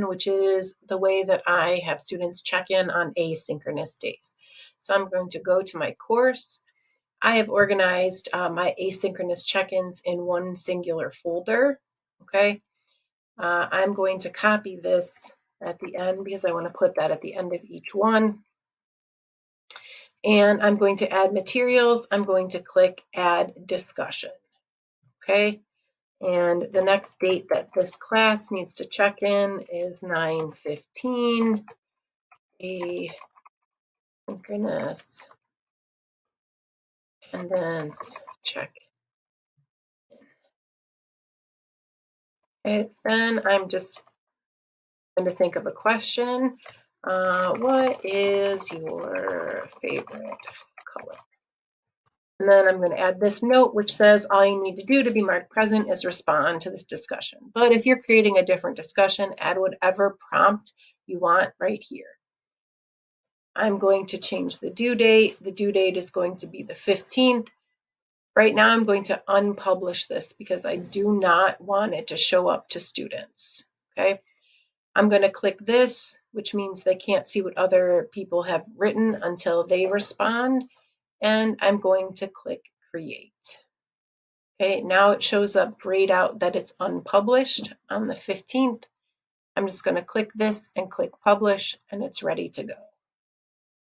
discussion, which is the way that I have students check in on asynchronous days. So I'm going to go to my course. I have organized my asynchronous check-ins in one singular folder. Okay. I'm going to copy this at the end because I want to put that at the end of each one. And I'm going to add materials. I'm going to click Add Discussion. Okay. And the next date that this class needs to check in is 9/15, asynchronous attendance check. Okay, then I'm just going to think of a question. What is your favorite color? And then I'm going to add this note, which says all you need to do to be marked present is respond to this discussion. But if you're creating a different discussion, add whatever prompt you want right here. I'm going to change the due date. The due date is going to be the 15th. Right now, I'm going to unpublish this because I do not want it to show up to students. Okay. I'm going to click this, which means they can't see what other people have written until they respond. And I'm going to click create. Okay, now it shows up grayed out that it's unpublished on the 15th. I'm just going to click this and click publish, and it's ready to go.